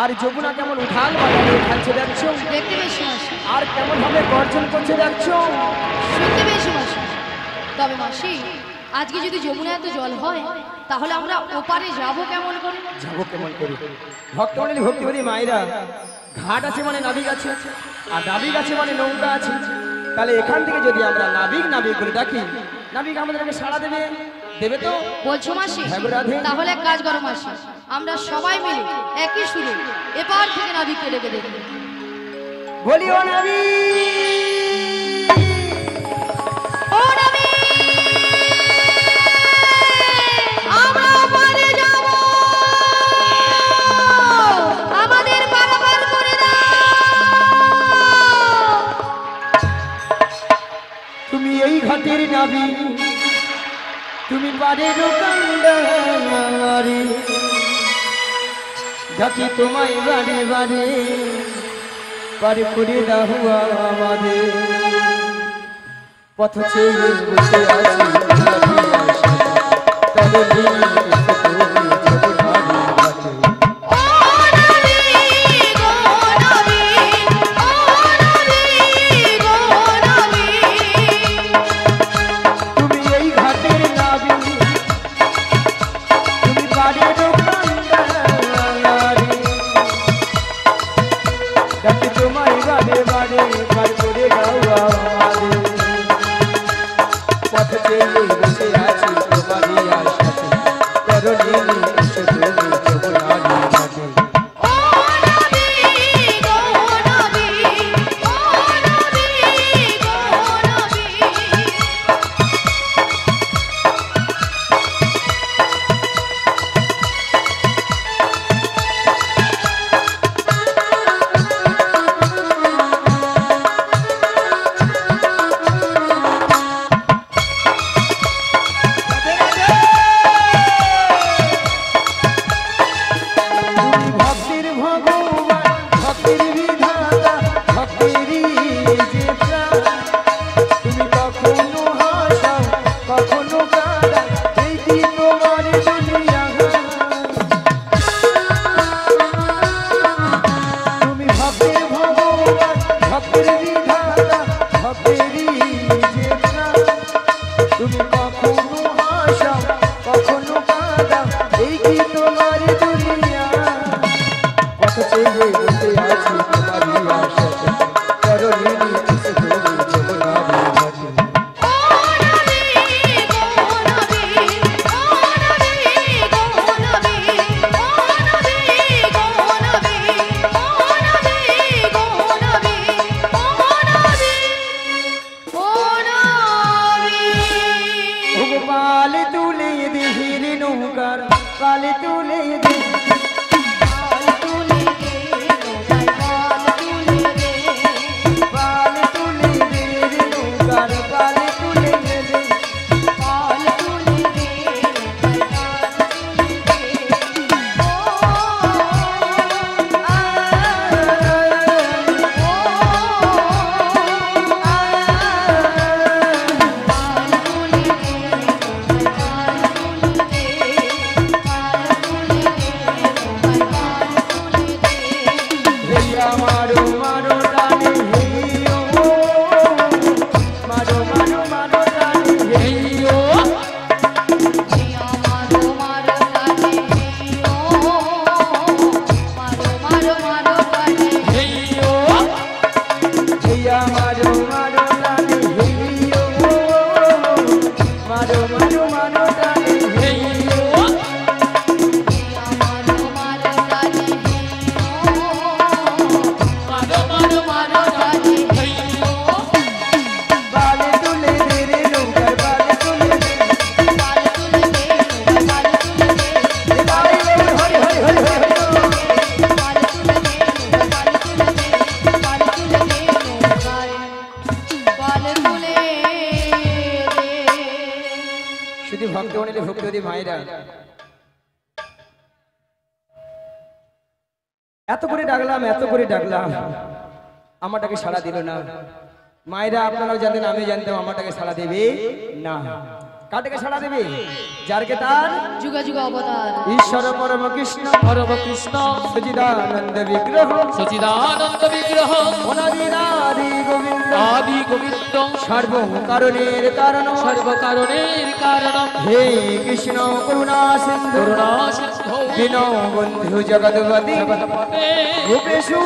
আর যমুনা কেমন উঠাল বাজারে খাচ্ছে দেখছো, দেখতে পেয়েছি মাসি। আর কেমন ভাবে গর্জন করছে দেখছো, শুনতে পেয়েছি মাসি। তবে মাসি, আজকে যদি যমুনা এত জল হয় তাহলে আমরা ওপারে যাব কেমন করে? যাবো কেমন করে? ভক্তমণ্ডলী ভক্তিবতী মায়েরা, ঘাট আছে মানে নাবিক আছে, আর নাবিক আছে মানে নৌকা আছে। তাহলে এখান থেকে যদি আমরা নাবিক নাবিক করে ডাকি, নাবিক আমাদেরকে সাড়া দেবে, দেবে তো? বলছো মাসি? হ্যাঁ গো রাধে। তাহলে এক কাজ করো মাসি, আমরা সবাই মিলে একই সুরে এপার থেকে নাবিককে ডেকে দেখি। বলি ও নাবিক, ও নাবিক, আমরা ওপারে যাব, আমাদের পারাপার করে দাও। তুমি এই ঘাটের নাবিক, তুমি পারের কান্ডারি, ডাকি তোমায় বারে বারে, পারে করে দাও আমাদের। পথ চেয়ে বসে আছি তবে ভক্তিবতী মায়েরা, এত করে ডাকলাম, এত করে ডাকলাম, আমারটাকে সাড়া দিল না। মায়েরা আপনারাও জানতেন, আমি জানতাম আমারটাকে সাড়া দেবে না। কাটকে ছাড়া দেবে যারকে তার যুগা যুগা অবতার ঈশ্বর পরম কৃষ্ণ সচিদানন্দ বিগ্রহ অনাদি গোবিন্দ সর্বকারণের কারণ হে কৃষ্ণ করুণা সিন্ধু দীনবন্ধু জগৎপতি গোপেশু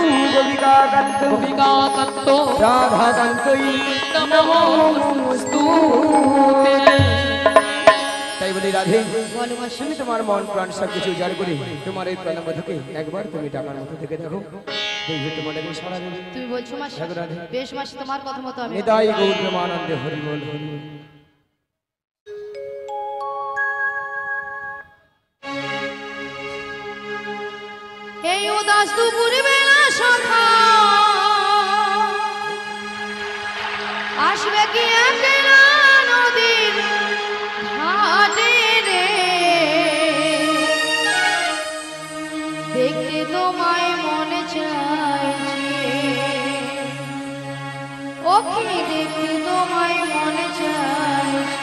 গোপিকাকান্ত রাধাকান্তই নমস্তুতে। তাই বলি রাধে, বলো মাসি। তুমি তোমার মন প্রাণ সব কিছু উজাড় করে তোমার এই প্রণাম থেকে একবার তুমি টাকার মতো থেকে দেখো, দেখবে তোমার একদিন সারা দেবে। তুমি বলছো মাসি? হ্যাঁ গো রাধে। বেশ মাসি, তোমার কথা মতো আমি নিতাই গৌর প্রেমানন্দে হরি বল হরি বল। এই উদাস দুপুর বেলা সখা আসবে কি একলা নদীর ঘাটে রে, দেখতে তোমায় মনে চাইছে, ওকে দেখতে তোমায় মনে চাইছে।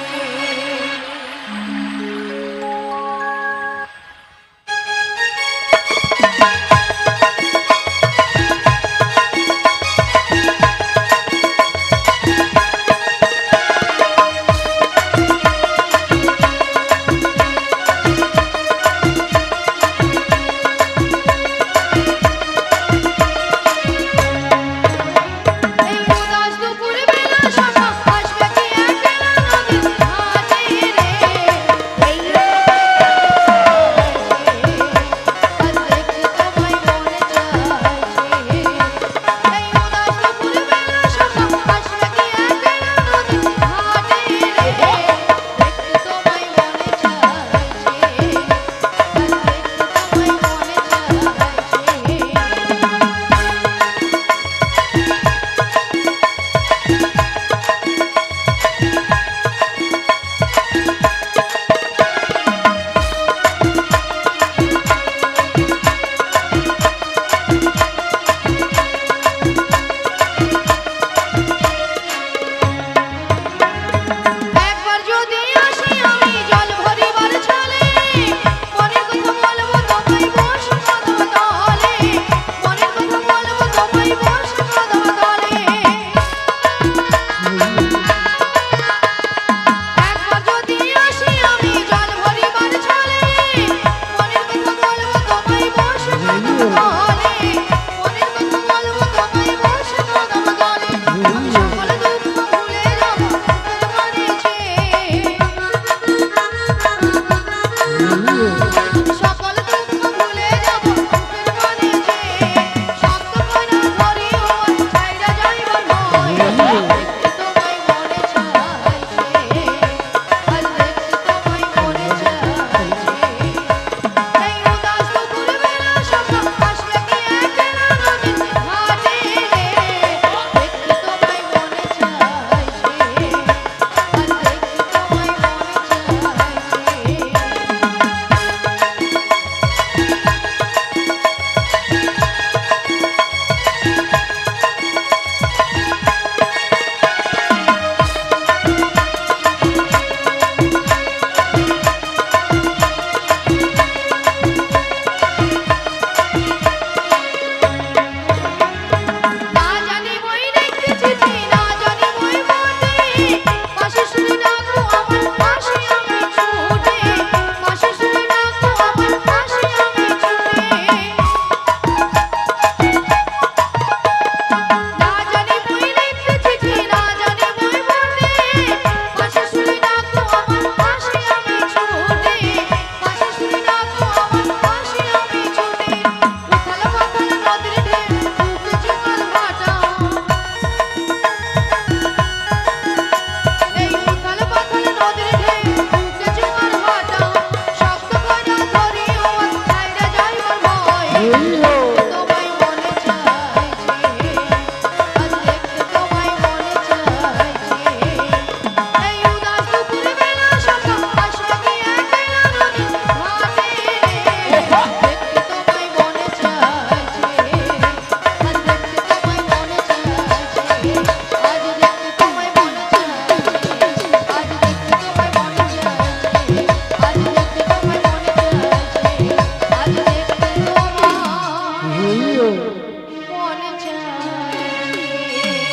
মনে চায়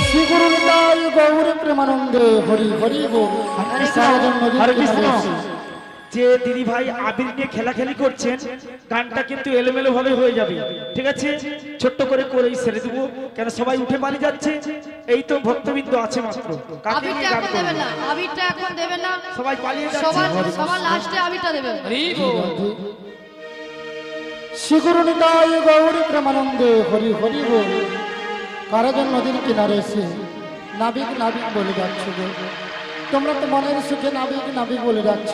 শ্রী গুরু নিতাই গৌর প্রেমানন্দে হরি হরি বল। সারাজন নদীর হরে কৃষ্ণ। কিনারে এসে যে দিদি ভাই আবির নিয়ে খেলাখেলি করছেন, গানটা কিন্তু এলোমেলো ভাবে হয়ে যাবে, ঠিক আছে? ছোট্ট করে করেই ছেড়ে দেবো, কেন সবাই উঠে বাড়ি যাচ্ছে। এই তো ভক্তবৃন্দ আছে মাত্র, কাকে নিয়ে আবিরটা গান এখন করবে? দেবেন না, আবিরটা এখন দেবেন না, সবাই পালিয়ে সবার যাচ্ছে। সবার লাস্টে আবিরটা দেবেন। শ্রী গুরু নিতাই গৌর প্রেমানন্দে হরি হরি বল। কারাজন নদীর কিনারে এসে নাবিক নাবিক বলে ডাকছ গো। তোমরা তো মনের সুখে নাবিক নাবিক বলে ডাকছ,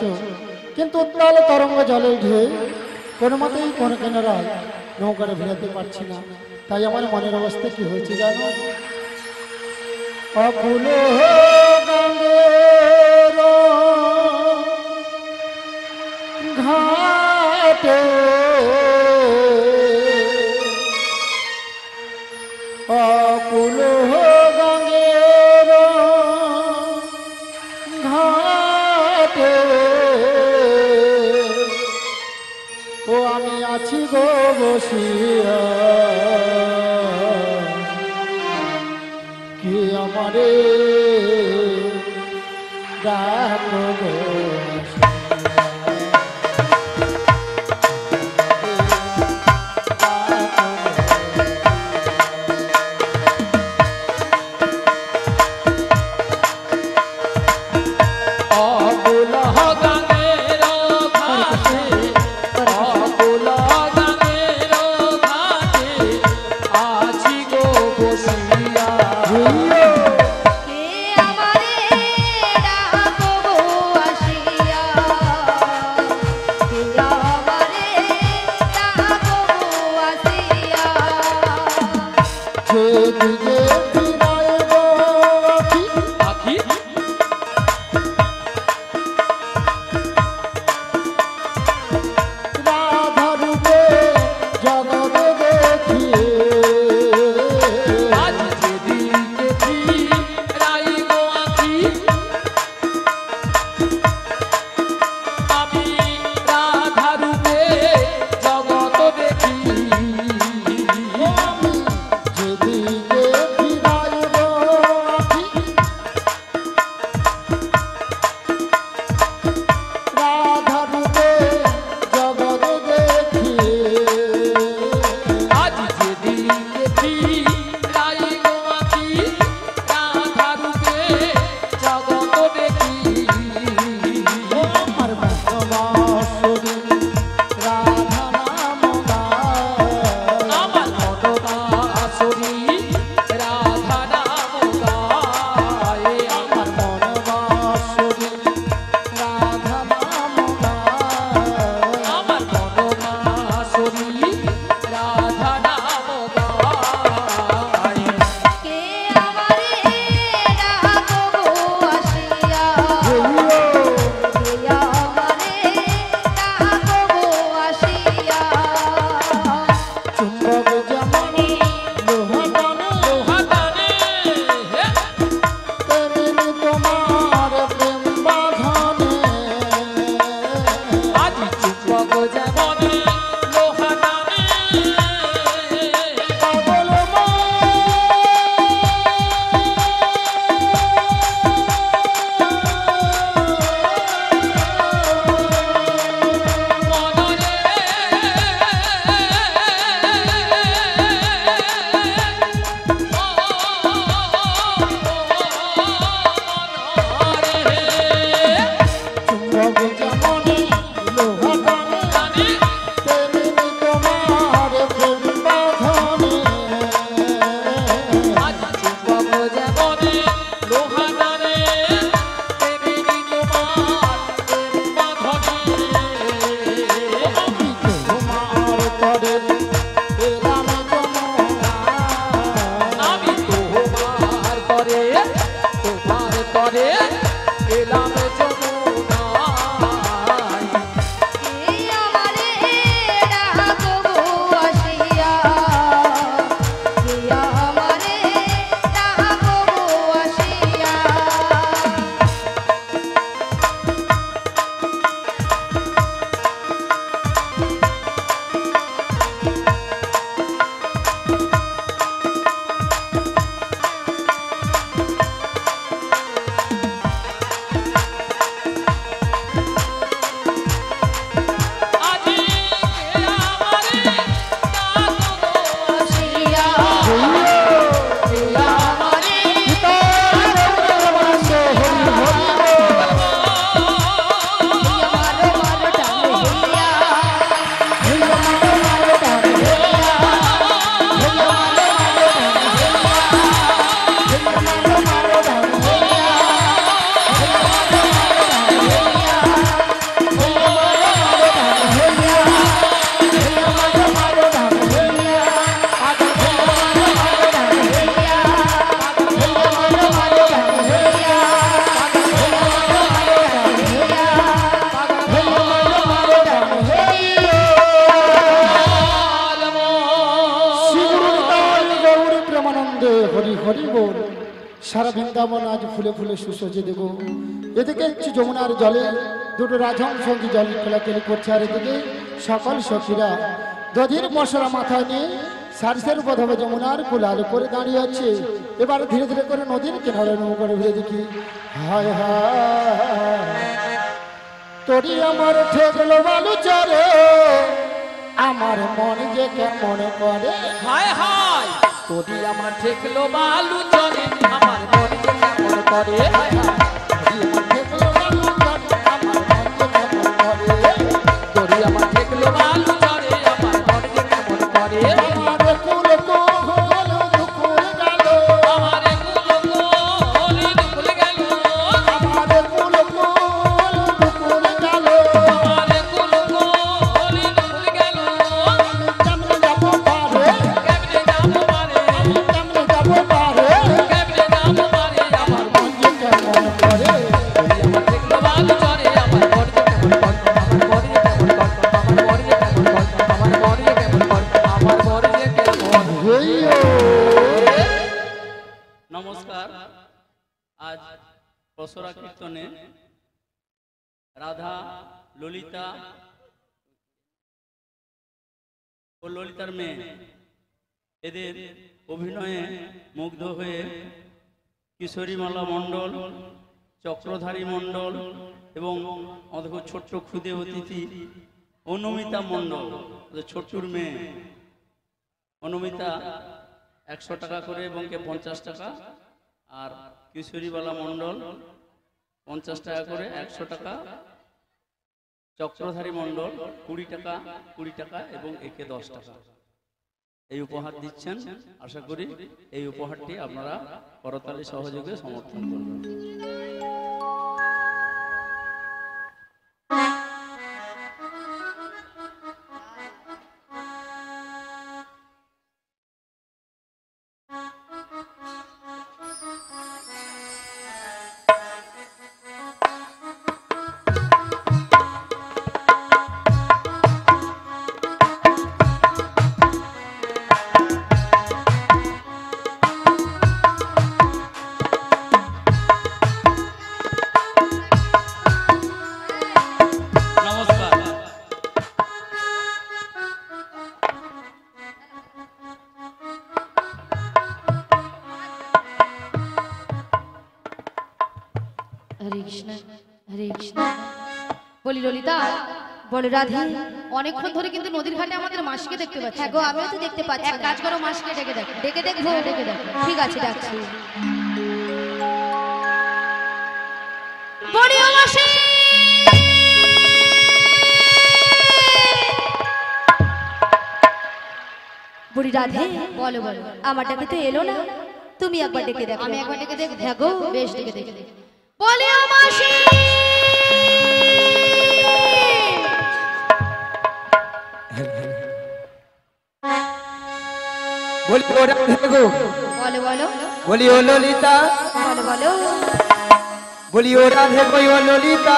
কিন্তু উত্তাল তরঙ্গ জলের ঢেউ কোনো মতেই কোনো কিনারায় নৌকারে ভেড়াতে পারছি না। তাই আমার মনের অবস্থা কি হয়েছে জানো? অকুল গঙ্গের ঘাটে অকুল গঙ্গের ঘাটে ও আমি আছি গো বসিয়া, কি আমারে ডাকো গো। কে আমারে ডাকো গো আসিয়া, কে আমারে ডাকো গো আসিয়া, যেদিকে ফিরায় গো আখি, রাধা রূপে জগৎ দেখি, যেদিকে ফিরায় গো আখি, রাধা রূপে জগৎ দেখি, আমার বনবাসরী রাধা নাম গায়, আমার বনবাসরী রাধা নাম গায়, কে আমারে ডাকো গো আসিয়া, কে আমারে ডাকো গো আসিয়া, চুম্বক যেমন লোহা টানে, তেমনি তোমার প্রেম বাঁধনে, পাগল প্রেমানন্দে হরি হরি বল। সারা বৃন্দাবন আজ ফুলে ফুলে সুসজ্জিত গো। এদিকে হচ্ছে যমুনার জলে দুটো রাজহংস জল খেলাখেলি করছে, আর এদিকে সকল সখীরা দধির মশলা মাথায় নিয়ে সারসের প্রথমে যমুনার কুলাল করে দাঁড়িয়ে আছে। এবার ধীরে ধীরে করে নদীর কিনারে নৌকা ঘুরে দেখি, হায় হায় তোরি আমার ঠেকলো বালু চরে, আমার মন যে কেমন করে। হায় হায় তোরি আমার ঠেকলো বালু চরে, আমার মন যে কেমন করে। হায় হায় ঠেকলো বালু চরে, আমার মন যে কেমন করে। তোরি আমার ঠেকলো বালু চরে, আমার মন যে কেমন করে। আমার কুল কোহল দুকুল গেল, আমারে কুল দুকুল গেল, আমার কুল কোহল দুকুল গেল। আমারে কুল দুকুল গেল। আমি কেমনে যাবো পারে, কেমনে যাবো পারে, আমি কেমনে যাবো পারে। কেমনে যাবো পারে। আমার মন যে কেমন করে। তোরি আমার ঠেকলো বালু চরে, আমার মন যে কেমন করে। আমার মন যে কেমন করে, আমার মন যে কেমন করে, আমার মন যে কেমন করে। হইও নমস্কার। আজ বসরা কীর্তনে রাধা, ললিতা ও ললিতার মেয়ে এদের অভিনয়ে মুগ্ধ হয়ে কিশোরীমালা মণ্ডল, চক্রধারী মণ্ডল এবং অধক ছোট্ট ক্ষুদে অতিথি অনুমিতা মণ্ডল, ছোট্টুর মেয়ে অনুমিতা 100 টাকা করে এবং 50 টাকা, আর কিশোরীবালা মণ্ডল 50 টাকা করে 100 টাকা, চক্রধারী মণ্ডল 20 টাকা 20 টাকা এবং একে 10 টাকা এই উপহার দিচ্ছেন। আশা করি এই উপহারটি আপনারা করতালি সহযোগে সমর্থন করবেন। নমস্কার। হরে কৃষ্ণ হরে কৃষ্ণ। বলি ললিতা, বলো রাধে, অনেকক্ষণ ধরে কিন্তু নদীর ঘাটে আমাদের মাসিকে দেখতে পাচ্ছি। হ্যাঁ গো, আমিও তো দেখতে পাচ্ছি এক না। কাজ করো, মাসিকে ডেকে দেখো। ডেকে দেখবো? ডেকে দেখো। ঠিক আছে, ডাকছি। বলি ও মাসি, বুড়ি রাধে, বলো বলো। আমার ডাকে তো এলো না, তুমি একবার ডেকে দেখো। আমি একবার ডেকে দেখবো। হ্যাঁ গো, বেশ, ডেকে দেখে বলি ও মাসি। বলি ও রাধে গো, বলো বলো বলি ও ললিতা, বলো বলো। বলি ও রাধে গো ও ললিতা,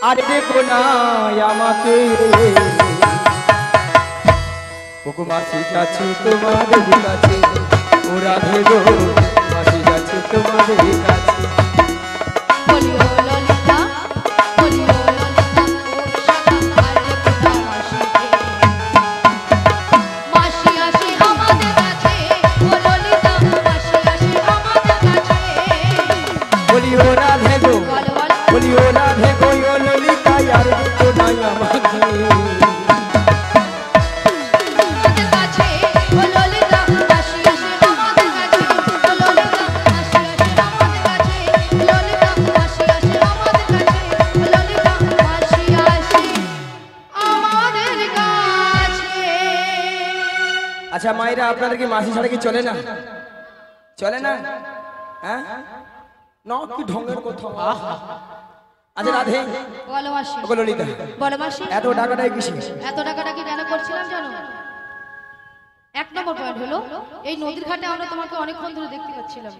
আর দেখো না আমাকে, ওগো মাসি যাচ্ছে তোমাদের কাছে, ও রাধে গো মাসি যাচ্ছে তোমাদের কাছে। বলি ও ললিতা, বলি ও ললিতা, ও শাখা আর দেখো না মাসিকে। মাসি আসে আমাদের কাছে, ও ললিতা, মাসি আসে আমাদের কাছে। বলি ও রাধে গো, বলো বলো। বলি ও রাধে গো ও ললিতা, আর দেখো না আমাকে, আমাদের কাছে, ও ললিতা, মাসি আসে আমাদের কাছে। ও ললিতা, মাসি আসে আমাদের কাছে। ললিতা, মাসি আসে আমাদের কাছে। ললিতা, মাসি আসে আমাদের কাছে। আচ্ছা মায়েরা, আপনাদের কি মাসি ছাড়া কি চলে না? চলে না? হ্যাঁ না, কি ঢঙ্গের কথা। আচ্ছা রাধে, বলো মাসি। ওগো ললিতা, বলো মাসি। এত টাকাটাই কিসে? এত টাকাটাকি কেন করছিলাম জানো? 1 নম্বর পয়েন্ট হলো, এই নদীর ঘাটে আমরা তোমাকে অনেকক্ষণ ধরে দেখতে পাচ্ছিলাম।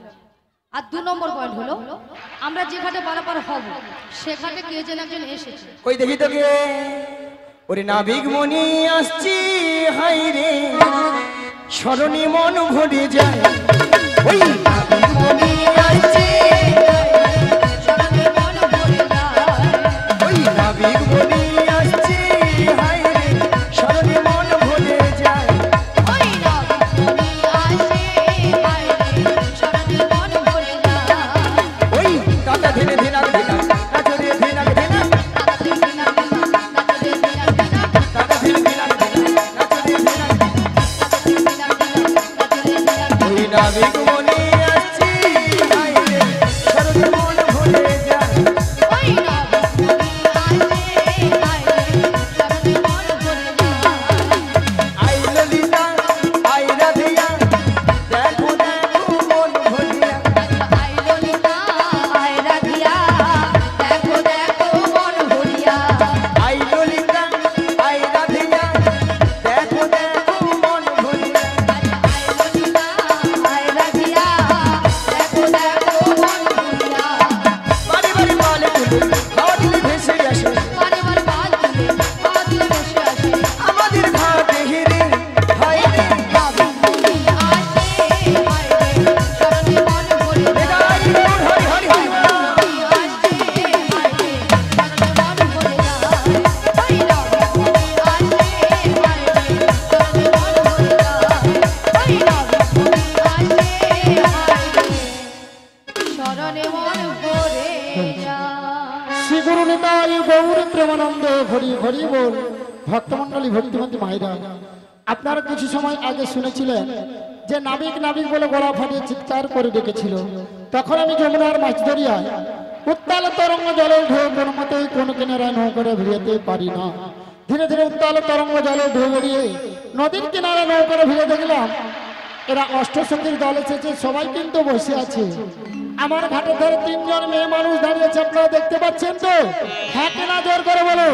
আর 2 নম্বর পয়েন্ট হলো, আমরা যে ঘাটে পারাপার হব সে ঘাটে কে যেন একজন এসেছে। কই দেখি তোকে। ওরে নাবিক মনি আসছি, হাই রে স্মরণে মন ভরে যায় ওই মনে আসছে স্মরণে মন ভরে যায় ওই নাবিক বলি আসছে হায় রে স্মরণে মন ভরে যায় ওই নাবিক মনে আসে হায় রে স্মরণে মন ভরে যায় ওই কাটা ধেনে ধেনাক ধেনাক নাচরে ধেনাক ধেনাক কাটা ধেনে ধেনাক নাচরে ধেনাক ওই নাবিক বলি আসছে হায় রে স্মরণে মন ভরে যায় ওই নাবিক মনে আসে হায় রে স্মরণে মন ভরে যায় আই ললিতা আই রাধিয়া দেখো দেখো মন ভরিয়া আই ললিতা আই রাধিয়া দেখো দেখো মন ভরিয়া আই ললিতা আই রাধিয়া দেখো দেখো মন ভরিয়া আই ললিতা আই রাধিয়া দেখো দেখো মন ভরিয়া বাড়ি বাড়ি বলে তুলে হাওয়া দিলে ভেসে আসে বারে বারে বাল তুলে হাত তুলে বসে আসে আমাদের ঘাটে হিরে হায় রে নাবিক মনে আসে হায় রে স্মরণে মন ভরে যায় গাই মোর হরি হরি হরি আসে হায় রে স্মরণে মন ভরে যায় ওই নাবিক মনে আসে হায় রে স্মরণে মন ভরে যায় ওই নাবিক মনে আসে হায় রে স্মরণে মন ভরে যায় শ্রী গুরু নিতাই গৌর প্রেমানন্দে হরি হরি বল। ভক্তমণ্ডলী ভক্তিমতী মায়েরা, আপনারা কিছু সময় আগে শুনেছিলেন যে নাবিক নাবিক বলে গলা ফাটিয়ে চিৎকার করে ডেকেছিল। তখন আমি যমুনার মাছ দরিয়ায় উত্তাল তরঙ্গ জলের ঢেউ কোনো মতেই কোনো কিনারায় নৌকারে ভিড়াতে পারি না। ধীরে ধীরে উত্তাল তরঙ্গ জলের ঢেউ বেরিয়ে নদীর কিনারে নৌকারে ভিড়ে দেখলাম এরা অষ্টসখীর দল এসেছে, সবাই কিন্তু বসে আছে। আমার ঘাটের ধারে তিনজন মেয়ে মানুষ দাঁড়িয়ে আছে, আপনারা দেখতে পাচ্ছেন তো? হ্যাঁ কিনা জোর করে বলো।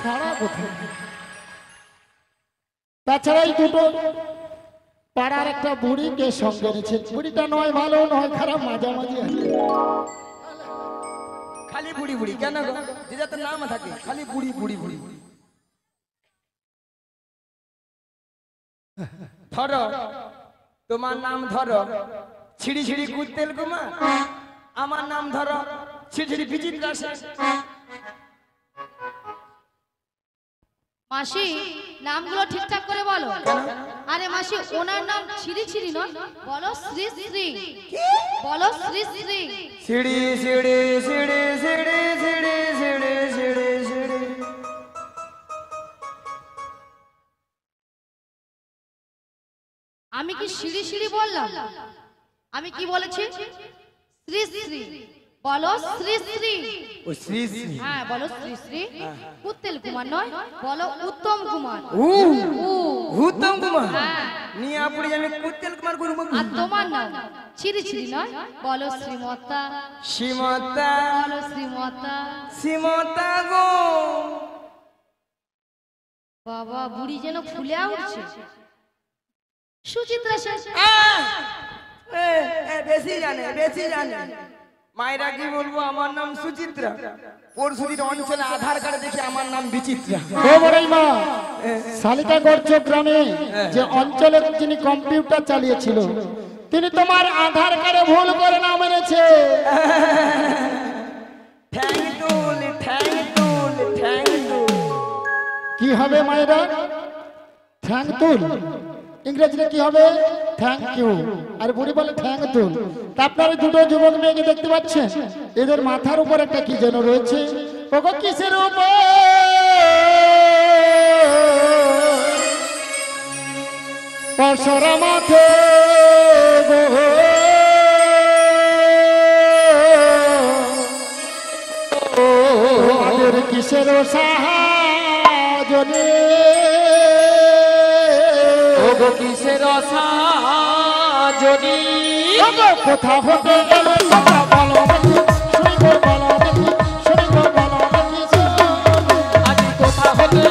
সারা কোথায়? তাছাড়া এই দুটো পাড়ার একটা বুড়িকে সঙ্গে এনেছে। বুড়িটা নয় ভালো নয় খারাপ, মাঝামাঝি আছে। খালি বুড়ি বুড়ি কেন গো দিদা তো নাম থাকে খালি বুড়ি বুড়ি বুড়ি ধরো তোমার নাম ধরো ছিড়ি ছিড়ি কুত্তেল কুমার, আমার নাম ধরো ছিড়ি ছিড়ি বিচিত্রা সেন। মাসি নামগুলো ঠিকঠাক করে বলো। আরে মাসি ওনার নাম ছিরি ছিরি নয়, বলো শ্রী শ্রী, বলো শ্রী শ্রী। সিঁড়ি সিঁড়ি সিঁড়ি সিঁড়ি সিঁড়ি সিঁড়ি সিঁড়ি সিঁড়ি আমি কি সিঁড়ি সিঁড়ি বললাম? আমি কি বলেছি? শ্রী শ্রী, বলো শ্রী শ্রী। ও শ্রী শ্রী হ্যাঁ বলো শ্রী শ্রী। উত্তেল কুমার নয়, বলো উত্তম কুমার। উ উ, উত্তম কুমার হ্যাঁ। নিয়ে আপনি আমি কুত্তেল কুমার করব আর তোমার নাম ছিরি ছিরি নয়, বলো শ্রীমতা, সীমতা বলো শ্রীমতা। সীমতা গো বাবা বুড়ি যেন ফুলে উঠছে। সুচিত্রা সেন। বেশি জানে বেশি জানে। মায়েরা কি বলবো আমার নাম সুচিত্রা, পরশুদিন অঞ্চলে আধার কার্ডে দেখি আমার নাম বিচিত্রা। ও বড়াই মা, শালিকাগড় গ্রামে যে অঞ্চলে যিনি কম্পিউটার চালিয়েছিল তিনি তোমার আধার কার্ডে ভুল করে নাম এনেছে। থ্যাংক তুল থ্যাংক তুল থ্যাংক তুল। কি হবে মায়েরা? থ্যাংক তুল ইংরেজিতে কি হবে? Thank you. আর বুড়ি বলে থ্যাংক তুল। তা আপনারা দুটো যুবক মেয়েকে দেখতে পাচ্ছেন, এদের মাথার উপর একটা কি যেন রয়েছে। ওগো কিসের উপর? পরশরা মাথে গো আমাদের কিসের সাহায্যে ওগো কিসের সাজনি কোথা হতে গেলে কথা বলো দেখি, শুনিব বলো দেখি, শুনিব বলো দেখি। আজ কোথা হতে